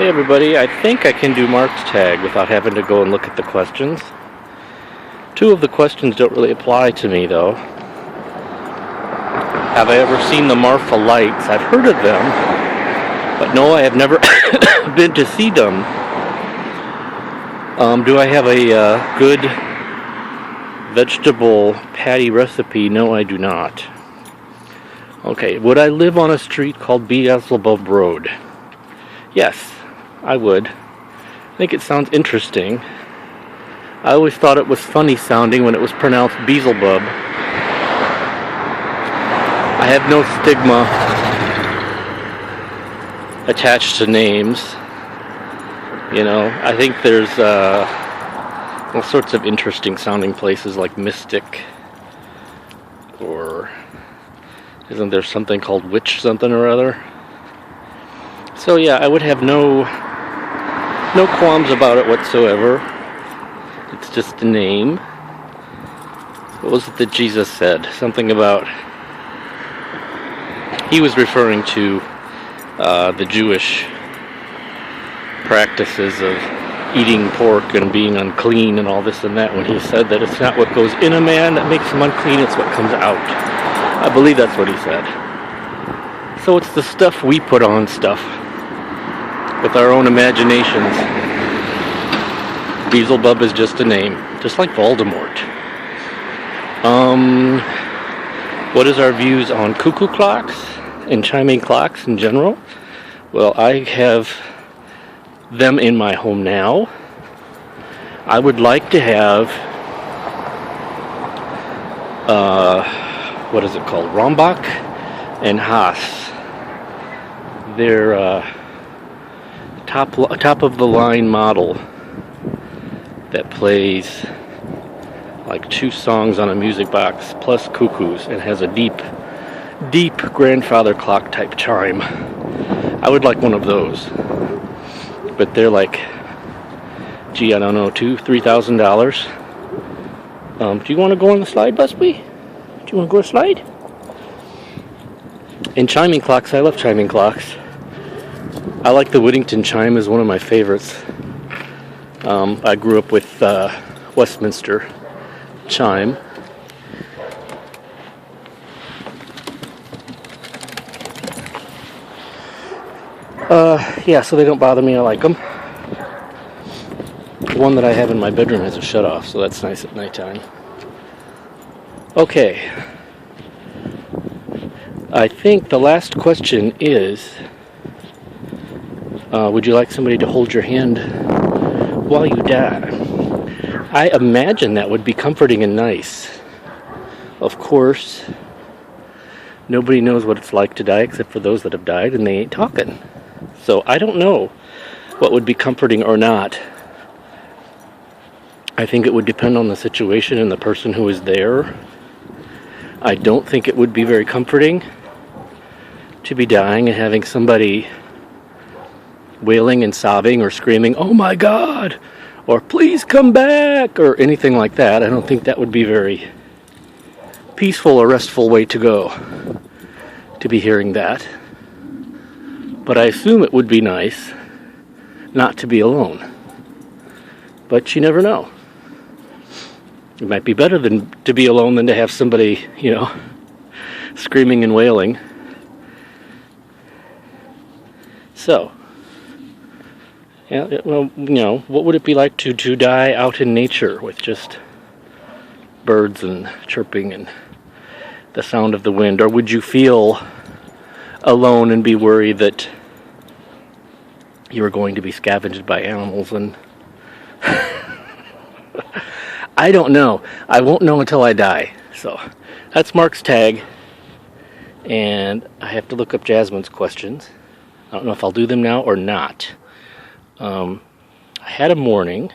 Hey everybody, I think I can do Mark's tag without having to go and look at the questions. Two of the questions don't really apply to me though. Have I ever seen the Marfa lights? I've heard of them, but no, I have never been to see them. Do I have a good vegetable patty recipe? No, I do not. Okay, would I live on a street called Beelzebub Road? Yes, I would. I think it sounds interesting. I always thought it was funny sounding when it was pronounced Beelzebub. I have no stigma attached to names. You know, I think there's all sorts of interesting sounding places like Mystic, or isn't there something called Witch something or other? So yeah, I would have no qualms about it whatsoever. It's just a name. What was it that Jesus said? Something about, he was referring to the Jewish practices of eating pork and being unclean and all this and that, when he said that it's not what goes in a man that makes him unclean, it's what comes out. I believe that's what he said. So it's the stuff we put on stuff with our own imaginations. Beelzebub is just a name, just like Voldemort. What is our views on cuckoo clocks and chiming clocks in general? Well, I have them in my home now. I would like to have what is it called? Rombach and Haas. They're top of the line model that plays like 2 songs on a music box plus cuckoos and has a deep grandfather clock type chime. I would like one of those, but they're like, gee, I don't know, $2,000-$3,000. Do you want to go on the slide, Busby? Do you want to go slide? And chiming clocks, I love chiming clocks. I like the Whittington chime, is one of my favorites. I grew up with Westminster chime. Yeah, so they don't bother me. I like them. The one that I have in my bedroom has a shut-off, so that's nice at nighttime. Okay. I think the last question is, would you like somebody to hold your hand while you die? I imagine that would be comforting and nice. Of course, nobody knows what it's like to die except for those that have died, and they ain't talking. So I don't know what would be comforting or not. I think it would depend on the situation and the person who is there. I don't think it would be very comforting to be dying and having somebody wailing and sobbing or screaming, "Oh my God!" or "Please come back!" or anything like that. I don't think that would be very peaceful or restful way to go, to be hearing that. But I assume it would be nice not to be alone. But you never know. It might be better to be alone than to have somebody, screaming and wailing. So, yeah, well, what would it be like to die out in nature with just birds and chirping and the sound of the wind? Or would you feel alone and be worried that you were going to be scavenged by animals? And I don't know. I won't know until I die. So that's Mark's tag. And I have to look up Jasmine's questions. I don't know if I'll do them now or not. I had a morning.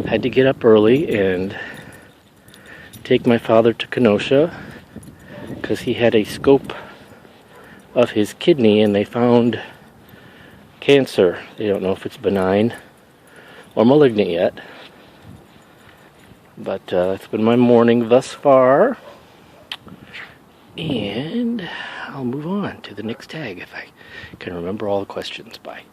I had to get up early and take my father to Kenosha because he had a scope of his kidney and they found cancer. They don't know if it's benign or malignant yet. But it's been my morning thus far. And I'll move on to the next tag if I can remember all the questions. Bye.